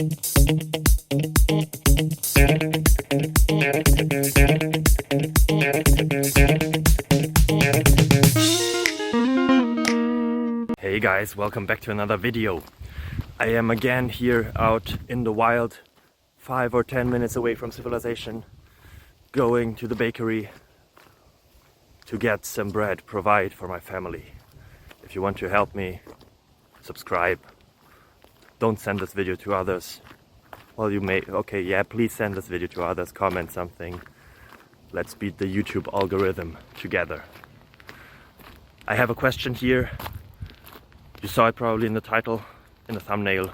Hey guys, welcome back to another video. I am again here out in the wild, 5 or 10 minutes away from civilization, going to the bakery to get some bread, provide for my family. If you want to help me, subscribe. Don't send this video to others. Well, you may, okay, yeah, please send this video to others, comment something. Let's beat the YouTube algorithm together. I have a question here. You saw it probably in the title, in the thumbnail,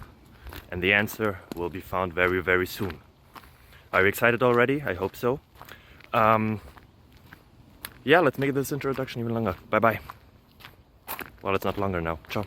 and the answer will be found very, very soon. Are you excited already? I hope so. Yeah, let's make this introduction even longer. Bye bye. Well, it's not longer now. Ciao.